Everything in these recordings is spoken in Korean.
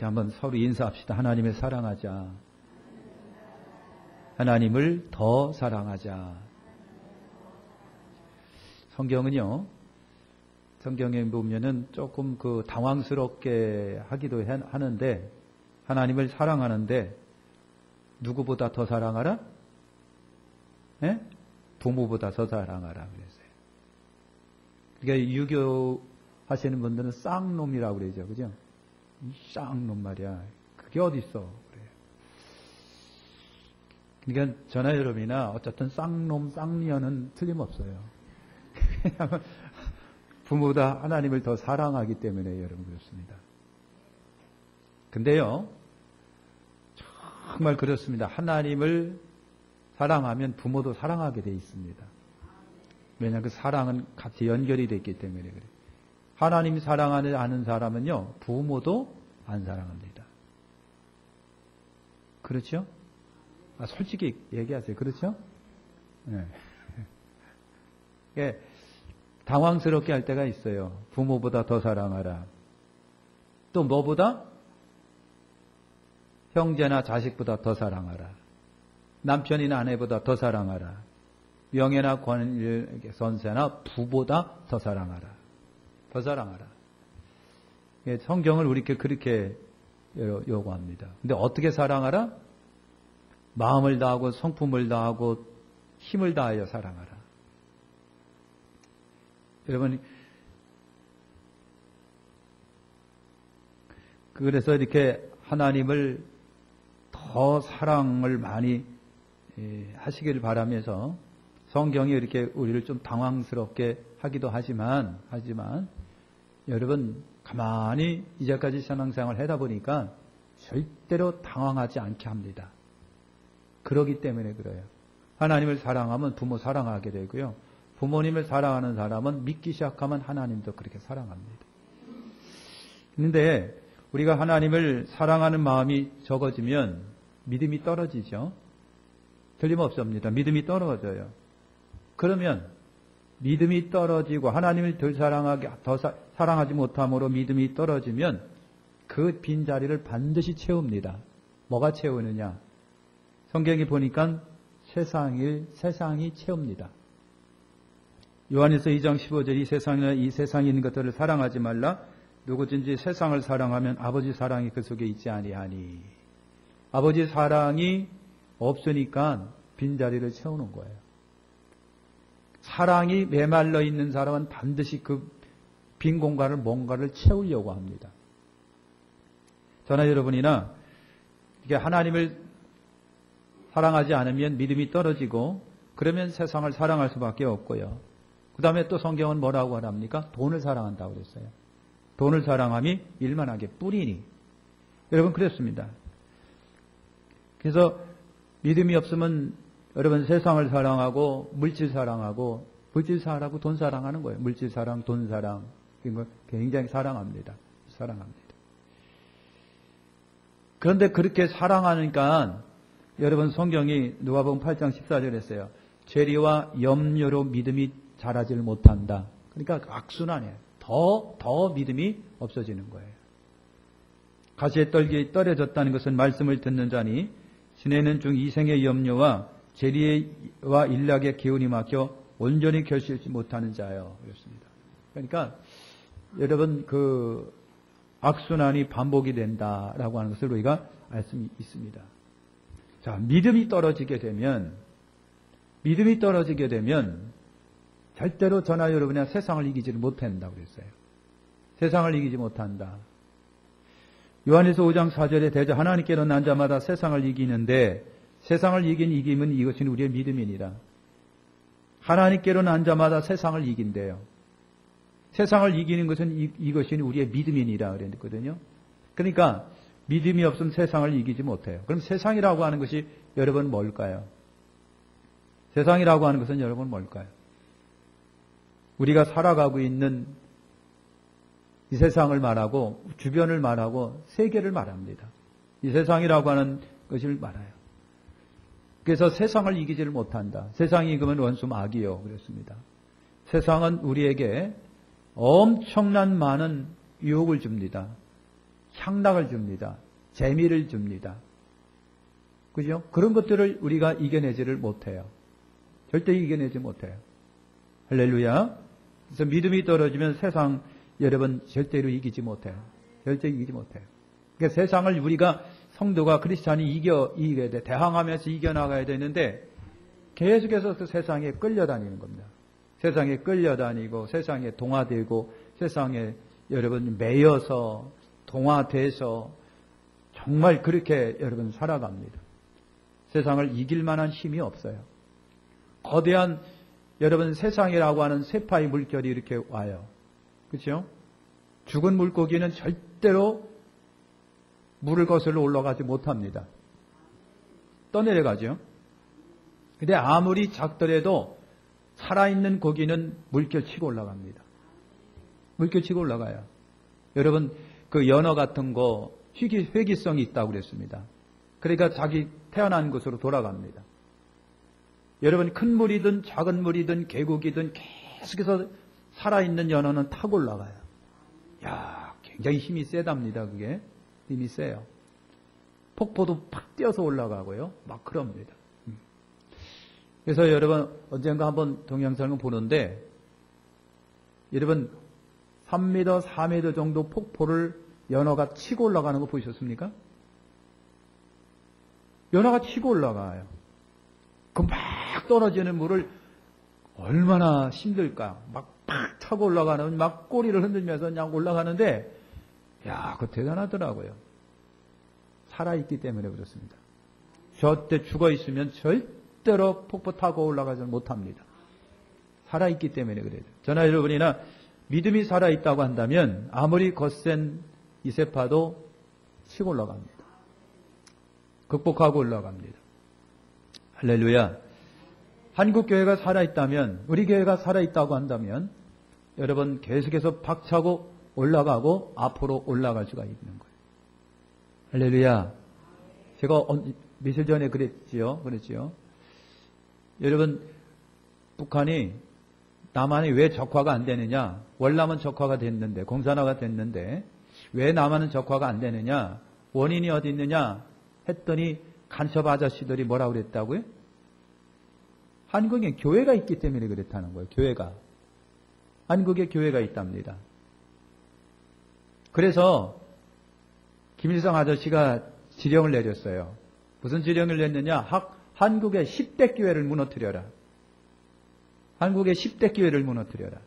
자, 한번 서로 인사합시다. 하나님을 사랑하자. 하나님을 더 사랑하자. 성경은요, 성경에 보면은 조금 당황스럽게 하기도 하는데, 하나님을 사랑하는데, 누구보다 더 사랑하라? 예? 부모보다 더 사랑하라 그랬어요. 그러니까 유교 하시는 분들은 쌍놈이라고 그러죠. 그죠? 이 쌍놈 말이야. 그게 어딨어. 그래요. 그러니까 저나 여러분이나 어쨌든 쌍놈, 쌍녀는 틀림없어요. 왜냐하면 부모보다 하나님을 더 사랑하기 때문에 여러분 그렇습니다. 근데요, 정말 그렇습니다. 하나님을 사랑하면 부모도 사랑하게 돼 있습니다. 왜냐하면 그 사랑은 같이 연결이 되어 있기 때문에 그래요. 하나님이 사랑하지 않은 사람은요, 부모도 안 사랑합니다. 그렇죠? 솔직히 얘기하세요. 그렇죠? 네. 예, 당황스럽게 할 때가 있어요. 부모보다 더 사랑하라. 또 뭐보다? 형제나 자식보다 더 사랑하라. 남편이나 아내보다 더 사랑하라. 명예나 권위, 선세나 부보다 더 사랑하라. 더 사랑하라. 성경을 우리께 그렇게 요구합니다. 근데 어떻게 사랑하라? 마음을 다하고 성품을 다하고 힘을 다하여 사랑하라. 여러분, 그래서 이렇게 하나님을 더 사랑을 많이 하시기를 바라면서 성경이 이렇게 우리를 좀 당황스럽게 하기도 하지만 여러분 가만히 이제까지 신앙생활을 하다 보니까 절대로 당황하지 않게 합니다. 그러기 때문에 그래요. 하나님을 사랑하면 부모 사랑하게 되고요. 부모님을 사랑하는 사람은 믿기 시작하면 하나님도 그렇게 사랑합니다. 그런데 우리가 하나님을 사랑하는 마음이 적어지면 믿음이 떨어지죠. 틀림없습니다. 믿음이 떨어져요. 그러면 믿음이 떨어지고 하나님을 더 사랑하지 못함으로 믿음이 떨어지면 그 빈자리를 반드시 채웁니다. 뭐가 채우느냐? 성경에 보니까 세상이 채웁니다. 요한일서 2장 15절 이 세상에 있는 것들을 사랑하지 말라. 누구든지 세상을 사랑하면 아버지 사랑이 그 속에 있지 아니하니. 아버지 사랑이 없으니까 빈자리를 채우는 거예요. 사랑이 메말라 있는 사람은 반드시 그 빈 공간을 뭔가를 채우려고 합니다. 저나 여러분이나 이게 하나님을 사랑하지 않으면 믿음이 떨어지고 그러면 세상을 사랑할 수밖에 없고요. 그 다음에 또 성경은 뭐라고 합니까? 돈을 사랑한다고 그랬어요. 돈을 사랑함이 일만하게 뿌리니. 여러분 그랬습니다. 그래서 믿음이 없으면 여러분 세상을 사랑하고 물질 사랑하고 돈 사랑하는 거예요. 물질 사랑, 돈 사랑 이런 걸 굉장히 사랑합니다. 그런데 그렇게 사랑하니까 여러분 성경이 누가복음 8장 14절에 했어요. 죄리와 염려로 믿음이 자라지를 못한다. 그러니까 악순환이에요. 더 믿음이 없어지는 거예요. 가시의 떨기에 떨어졌다는 것은 말씀을 듣는 자니 지내는 중 이생의 염려와 재리와 일락의 기운이 막혀 온전히 결실치 못하는 자요. 그렇습니다. 그러니까 여러분 그 악순환이 반복이 된다라고 하는 것을 우리가 알 수 있습니다. 자, 믿음이 떨어지게 되면 절대로 저나 여러분이 세상을 이기지를 못한다고 그랬어요. 세상을 이기지 못한다. 요한일서 5장 4절에 대저 하나님께로 난 자마다 세상을 이기는데 세상을 이김은 이것이 우리의 믿음이니라. 하나님께로 난 자마다 세상을 이긴대요. 세상을 이기는 것은 이것이 우리의 믿음이니라 그랬거든요. 그러니까 믿음이 없으면 세상을 이기지 못해요. 그럼 세상이라고 하는 것이 여러분 뭘까요? 세상이라고 하는 것은 여러분 뭘까요? 우리가 살아가고 있는 이 세상을 말하고 주변을 말하고 세계를 말합니다. 이 세상이라고 하는 것을 말해요. 그래서 세상을 이기지를 못한다. 세상이 그러면 원수 마귀요. 그랬습니다. 세상은 우리에게 엄청난 많은 유혹을 줍니다. 향락을 줍니다. 재미를 줍니다. 그죠? 그런 것들을 우리가 이겨내지를 못해요. 절대 이겨내지 못해요. 할렐루야. 그래서 믿음이 떨어지면 세상 여러분 절대로 이기지 못해요. 절대 이기지 못해요. 그러니까 세상을 우리가 성도가 크리스찬이 이겨야 돼. 대항하면서 이겨나가야 되는데 계속해서 그 세상에 끌려다니는 겁니다. 세상에 끌려다니고 세상에 동화되고 세상에 여러분 매여서 동화돼서 정말 그렇게 여러분 살아갑니다. 세상을 이길 만한 힘이 없어요. 거대한 여러분 세상이라고 하는 세파의 물결이 이렇게 와요. 그렇죠? 죽은 물고기는 절대로 물을 거슬러 올라가지 못합니다. 떠내려가죠. 근데 아무리 작더라도 살아있는 고기는 물결 치고 올라갑니다. 물결 치고 올라가요. 여러분 그 연어 같은 거 회기성이 있다고 그랬습니다. 그러니까 자기 태어난 곳으로 돌아갑니다. 여러분 큰 물이든 작은 물이든 계곡이든 계속해서 살아있는 연어는 타고 올라가요. 야, 굉장히 힘이 세답니다. 그게 힘이 세요. 폭포도 팍 뛰어서 올라가고요. 막 그럽니다. 그래서 여러분 언젠가 한번 동영상을 보는데 여러분 3m, 4m 정도 폭포를 연어가 치고 올라가는 거 보셨습니까? 연어가 치고 올라가요. 그 막 떨어지는 물을 얼마나 힘들까. 막 팍 타고 올라가는 막 꼬리를 흔들면서 그냥 올라가는데 야, 그거 대단하더라고요. 살아있기 때문에 그렇습니다. 저때 죽어있으면 절대로 폭포 타고 올라가지 못합니다. 살아있기 때문에 그래요. 저나 여러분이나 믿음이 살아있다고 한다면 아무리 거센 이세파도 치고 올라갑니다. 극복하고 올라갑니다. 할렐루야. 한국교회가 살아있다면, 우리 교회가 살아있다고 한다면 여러분 계속해서 박차고 올라가고 앞으로 올라갈 수가 있는 거예요. 할렐루야. 제가 며칠 전에 그랬지요. 여러분 북한이 남한이 왜 적화가 안 되느냐? 월남은 적화가 됐는데, 공산화가 됐는데 왜 남한은 적화가 안 되느냐? 원인이 어디 있느냐? 했더니 간첩 아저씨들이 뭐라고 그랬다고요? 한국에 교회가 있기 때문에 그렇다는 거예요. 교회가. 한국에 교회가 있답니다. 그래서 김일성 아저씨가 지령을 내렸어요. 무슨 지령을 냈느냐? 한국의 10대 교회를 무너뜨려라. 한국의 10대 교회를 무너뜨려라.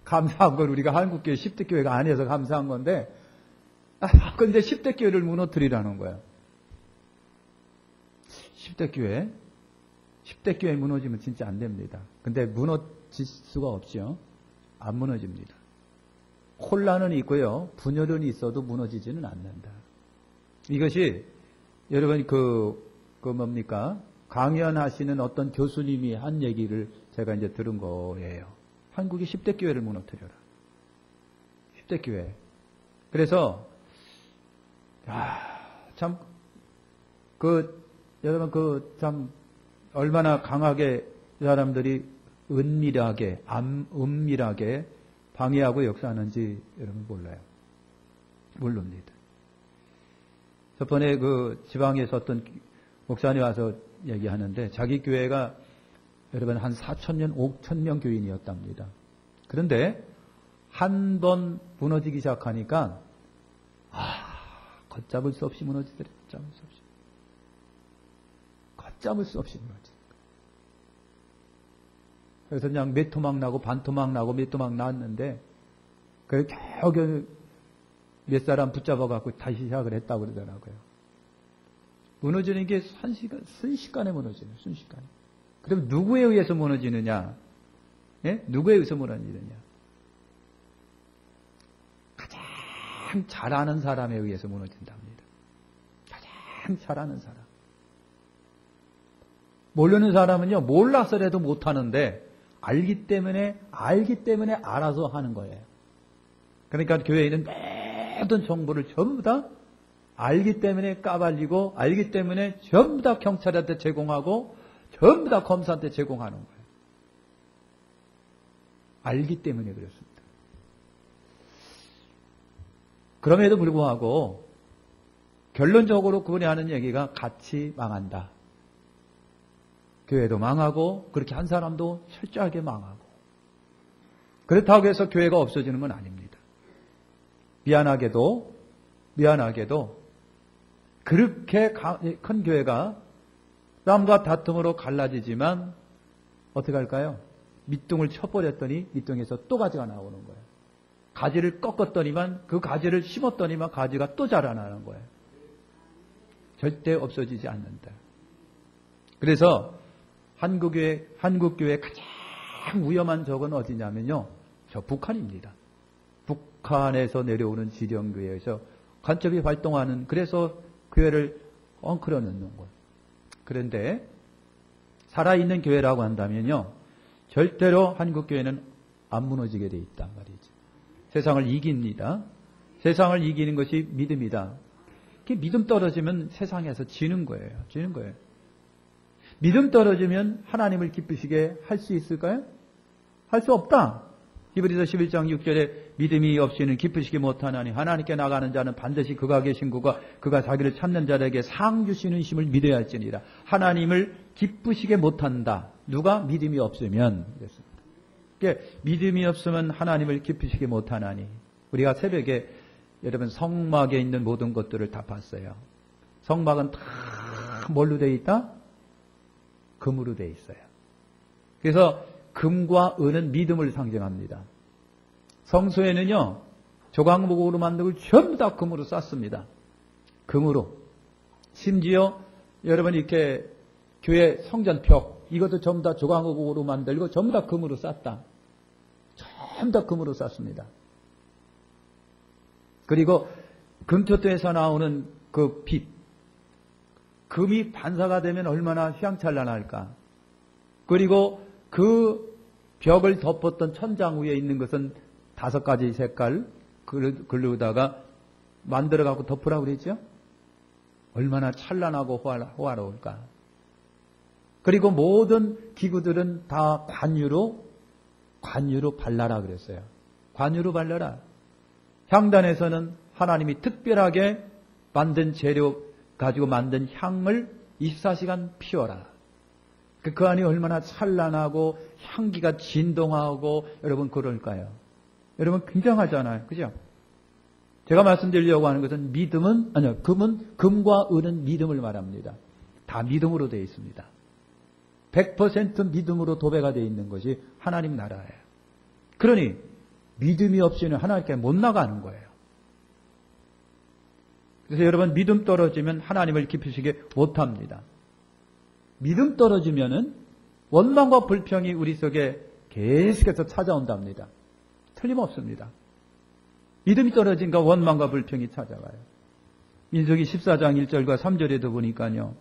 감사한 건 우리가 한국교회 10대 교회가 아니어서 감사한 건데, 근데 10대 교회를 무너뜨리라는 거야. 10대 교회? 10대 교회 무너지면 진짜 안 됩니다. 근데 무너질 수가 없죠. 안 무너집니다. 혼란은 있고요. 분열은 있어도 무너지지는 않는다. 이것이 여러분 뭡니까? 강연하시는 어떤 교수님이 한 얘기를 제가 이제 들은 거예요. 한국이 10대 교회를 무너뜨려라. 10대 교회. 그래서 참 여러분 참 얼마나 강하게 사람들이 은밀하게 방해하고 역사하는지 여러분 몰라요. 모릅니다. 저번에 그 지방에서 어떤 목사님 와서 얘기하는데 자기 교회가 여러분 한 4,000년, 5,000명 교인이었답니다. 그런데 한 번 무너지기 시작하니까 걷잡을 수 없이 무너지더래. 걷잡을 수 없이 무너지더래. 그래서 그냥 몇 토막 나고 반 토막 나고 몇 토막 났는데 겨우 몇 사람 붙잡아갖고 다시 시작을 했다고 그러더라고요. 무너지는 게 순식간에 무너지는 순식간에. 그럼 누구에 의해서 무너지느냐? 예? 누구에 의해서 무너지느냐? 가장 잘하는 사람에 의해서 무너진답니다. 가장 잘하는 사람. 모르는 사람은요, 몰라서라도 못하는데, 알기 때문에 알아서 하는 거예요. 그러니까 교회에는 모든 정보를 전부 다 알기 때문에 까발리고, 알기 때문에 전부 다 경찰한테 제공하고, 전부 다 검사한테 제공하는 거예요. 알기 때문에 그렇습니다. 그럼에도 불구하고 결론적으로 그분이 하는 얘기가 같이 망한다. 교회도 망하고 그렇게 한 사람도 철저하게 망하고. 그렇다고 해서 교회가 없어지는 건 아닙니다. 미안하게도 그렇게 큰 교회가 땀과 다툼으로 갈라지지만 어떻게 할까요? 밑둥을 쳐버렸더니 밑둥에서 또 가지가 나오는 거예요. 가지를 꺾었더니만 그 가지를 심었더니만 가지가 또 자라나는 거예요. 절대 없어지지 않는다. 그래서 한국교회 가장 위험한 적은 어디냐면요. 저 북한입니다. 북한에서 내려오는 지령교회에서 간첩이 활동하는, 그래서 교회를 엉클어 놓는 거예요. 그런데 살아있는 교회라고 한다면요. 절대로 한국교회는 안 무너지게 돼 있단 말이죠. 세상을 이깁니다. 세상을 이기는 것이 믿음이다. 믿음 떨어지면 세상에서 지는 거예요. 믿음 떨어지면 하나님을 기쁘시게 할 수 있을까요? 할 수 없다. 히브리서 11장 6절에 믿음이 없이는 기쁘시게 못하나니 하나님께 나가는 자는 반드시 그가 계신 그가 자기를 찾는 자에게 상 주시는 심을 믿어야 할지니라. 하나님을 기쁘시게 못한다. 누가? 믿음이 없으면. 그러니까 믿음이 없으면 하나님을 기쁘시게 못하나니. 우리가 새벽에 여러분 성막에 있는 모든 것들을 다 봤어요. 성막은 다 뭘로 되어 있다? 금으로 되어 있어요. 그래서 금과 은은 믿음을 상징합니다. 성소에는요, 조각목으로 만든 걸 전부 다 금으로 쌌습니다. 금으로. 심지어 여러분 이렇게 교회 성전벽, 이것도 전부 다 조각목으로 만들고 전부 다 금으로 쌌다. 전부 다 금으로 쌌습니다. 그리고 금토대에서 나오는 그 빛, 금이 반사가 되면 얼마나 휘황찬란할까. 그리고 그 벽을 덮었던 천장 위에 있는 것은 5가지 색깔 글로다가 만들어갖고 덮으라고 그랬죠. 얼마나 찬란하고 호화로울까. 그리고 모든 기구들은 다 관유로 발라라 그랬어요. 관유로 발라라. 향단에서는 하나님이 특별하게 만든 재료 가지고 만든 향을 24시간 피워라. 그 안이 얼마나 찬란하고 향기가 진동하고 여러분 그럴까요? 여러분 굉장하잖아요. 그죠? 제가 말씀드리려고 하는 것은 금과 은은 믿음을 말합니다. 다 믿음으로 되어 있습니다. 100% 믿음으로 도배가 되어 있는 것이 하나님 나라예요. 그러니 믿음이 없이는 하나님께 못 나가는 거예요. 그래서 여러분 믿음 떨어지면 하나님을 기쁘시게 못합니다. 믿음 떨어지면은 원망과 불평이 우리 속에 계속해서 찾아온답니다. 틀림없습니다. 믿음이 떨어진가 원망과 불평이 찾아가요. 민수기 14장 1절과 3절에도 보니까요.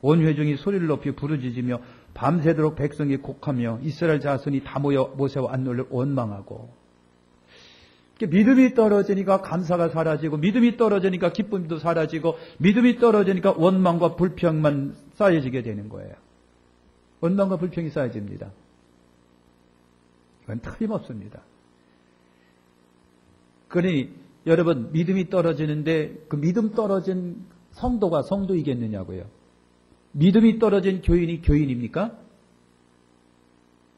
온 회중이 소리를 높이 부르짖으며 밤새도록 백성이 곡하며 이스라엘 자손이 다 모여 모세와 안노를 원망하고. 믿음이 떨어지니까 감사가 사라지고, 믿음이 떨어지니까 기쁨도 사라지고, 믿음이 떨어지니까 원망과 불평만 쌓여지게 되는 거예요. 원망과 불평이 쌓여집니다. 이건 틀림없습니다. 그러니 여러분 믿음이 떨어지는데 그 믿음 떨어진 성도가 성도이겠느냐고요. 믿음이 떨어진 교인이 교인입니까?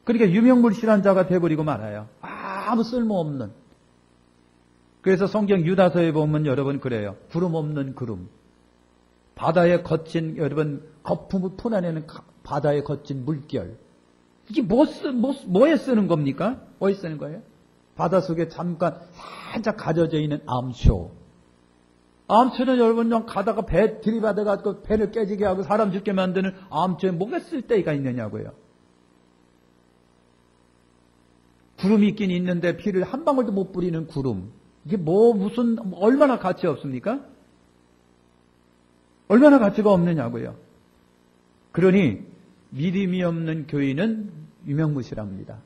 그러니까 유명물실한 자가 돼버리고 말아요. 아무 쓸모없는. 그래서 성경 유다서에 보면 여러분 그래요. 구름 없는 구름. 바다에 거친 여러분 거품을 풀어내는 바다에 거친 물결. 이게 뭐에 쓰는 겁니까? 뭐에 쓰는 거예요? 바다 속에 잠깐 살짝 가져져 있는 암초. 암초는 여러분 그냥 가다가 배 들이받아가지고 배를 깨지게 하고 사람 죽게 만드는 암초에 뭐가 쓸 데가 있느냐고요. 구름이 있긴 있는데 피를 한 방울도 못 뿌리는 구름. 이게 얼마나 가치 없습니까? 얼마나 가치가 없느냐고요. 그러니 믿음이 없는 교인은 유명무실합니다.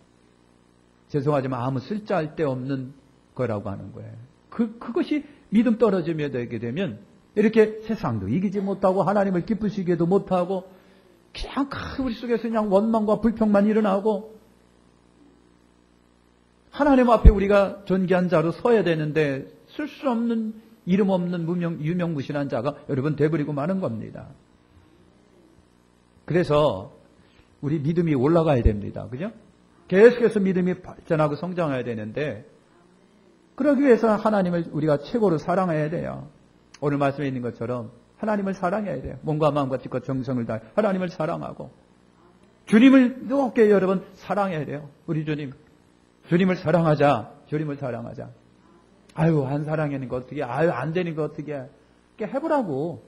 죄송하지만 아무 쓸데할 없는 거라고 하는 거예요. 그것이 믿음 떨어지며 되게 되면 이렇게 세상도 이기지 못하고 하나님을 기쁘시게도 못하고 그냥 우리 속에서 그냥 원망과 불평만 일어나고 하나님 앞에 우리가 존귀한 자로 서야 되는데 쓸 수 없는 이름 없는 유명무실한 자가 여러분 돼버리고 마는 겁니다. 그래서 우리 믿음이 올라가야 됩니다. 그죠? 계속해서 믿음이 발전하고 성장해야 되는데 그러기 위해서 하나님을 우리가 최고로 사랑해야 돼요. 오늘 말씀에 있는 것처럼 하나님을 사랑해야 돼요. 몸과 마음과 뜻과 정성을 다해 하나님을 사랑하고 주님을 높게 여러분 사랑해야 돼요. 우리 주님을 사랑하자. 주님을 사랑하자. 아유 안 사랑하는 거 어떻게 아유 안 되는 거 어떻게 해보라고.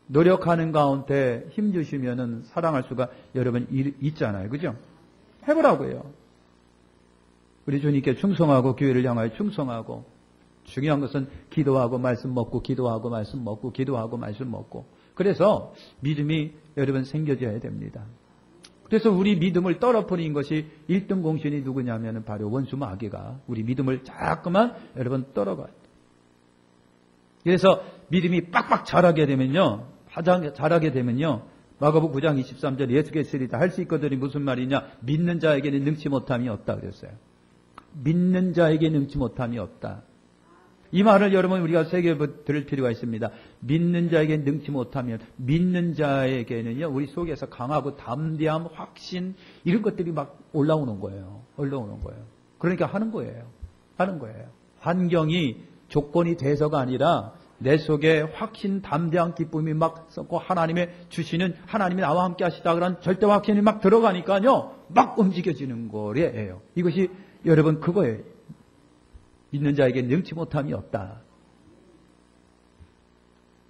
노력하는 가운데 힘주시면은 사랑할 수가 여러분 있잖아요. 그죠? 해보라고요. 우리 주님께 충성하고 교회를 향하여 충성하고 중요한 것은 기도하고 말씀 먹고 기도하고 말씀 먹고 기도하고 말씀 먹고 그래서 믿음이 여러분 생겨져야 됩니다. 그래서 우리 믿음을 떨어뜨린 것이 1등 공신이 누구냐면 바로 원수 마귀가 우리 믿음을 자꾸만 여러분 떨어가요. 그래서 믿음이 빡빡 자라게 되면요. 자라게 되면요. 마가복음 9장 23절 예수께서 이르시되 할 수 있거든이 무슨 말이냐. 믿는 자에게는 능치 못함이 없다 그랬어요. 믿는 자에게 능치 못함이 없다. 이 말을 여러분 우리가 새겨 들을 필요가 있습니다. 믿는 자에게 능치 못하면 믿는 자에게는요. 우리 속에서 강하고 담대함, 확신 이런 것들이 막 올라오는 거예요. 그러니까 하는 거예요. 환경이 조건이 돼서가 아니라 내 속에 확신, 담대한 기쁨이 막 섞고 하나님의 주시는 하나님이 나와 함께 하시다 그런 절대 확신이 막 들어가니까요. 막 움직여지는 거예요. 이것이 여러분 그거예요. 믿는 자에게 능치 못함이 없다.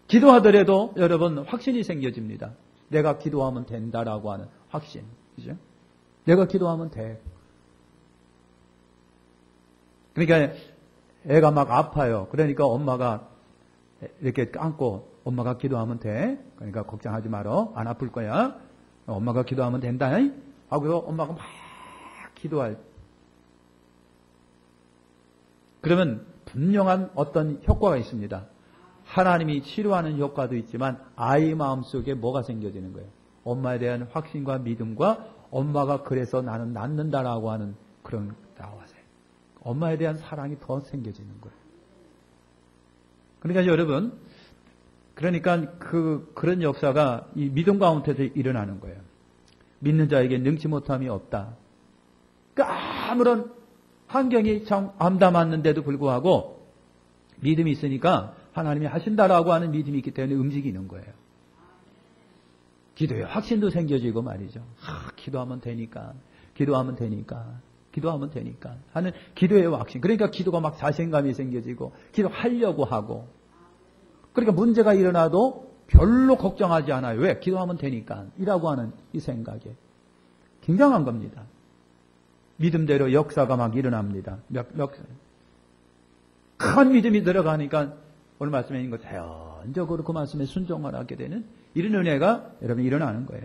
기도하더라도 여러분 확신이 생겨집니다. 내가 기도하면 된다라고 하는 확신. 그죠? 내가 기도하면 돼. 그러니까 애가 막 아파요. 그러니까 엄마가 이렇게 안고 엄마가 기도하면 돼. 그러니까 걱정하지 말어. 안 아플 거야. 엄마가 기도하면 된다. 하고요. 엄마가 막 기도할 그러면 분명한 어떤 효과가 있습니다. 하나님이 치료하는 효과도 있지만 아이 마음속에 뭐가 생겨지는 거예요. 엄마에 대한 확신과 믿음과 엄마가 그래서 나는 낫는다라고 하는 그런 나와서 엄마에 대한 사랑이 더 생겨지는 거예요. 그러니까 여러분 그런 역사가 이 믿음 가운데서 일어나는 거예요. 믿는 자에게 능치 못함이 없다. 그러니까 아무런 환경이 참 암담했는데도 불구하고 믿음이 있으니까 하나님이 하신다라고 하는 믿음이 있기 때문에 움직이는 거예요. 기도에 확신도 생겨지고 말이죠. 기도하면 되니까 하는 기도의 확신. 그러니까 기도가 막 자신감이 생겨지고 기도하려고 하고 그러니까 문제가 일어나도 별로 걱정하지 않아요. 왜? 기도하면 되니까 이라고 하는 이 생각에 굉장한 겁니다. 믿음대로 역사가 막 일어납니다. 큰 믿음이 들어가니까 오늘 말씀에 있는 것 자연적으로 그 말씀에 순종을 하게 되는 이런 은혜가 여러분 일어나는 거예요.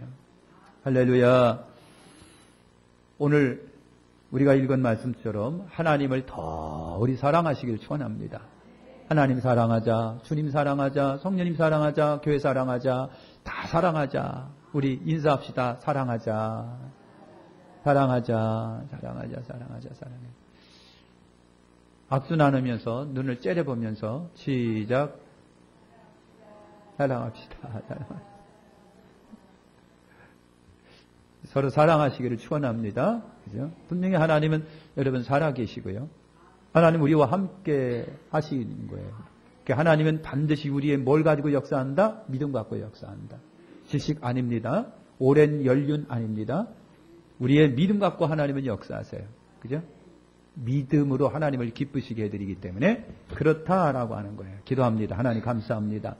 할렐루야. 오늘 우리가 읽은 말씀처럼 하나님을 더 우리 사랑하시길 축원합니다. 하나님 사랑하자, 주님 사랑하자, 성령님 사랑하자, 교회 사랑하자, 다 사랑하자. 우리 인사합시다. 사랑하자. 악수 나누면서 눈을 째려보면서 시작. 사랑합시다. 서로 사랑하시기를 축원합니다. 그죠? 분명히 하나님은 여러분 살아계시고요. 하나님 우리와 함께 하시는 거예요. 그러니까 하나님은 반드시 우리의 뭘 가지고 역사한다? 믿음 갖고 역사한다. 지식 아닙니다. 오랜 연륜 아닙니다. 우리의 믿음 갖고 하나님은 역사하세요. 그죠? 믿음으로 하나님을 기쁘시게 해드리기 때문에 그렇다라고 하는 거예요. 기도합니다. 하나님 감사합니다.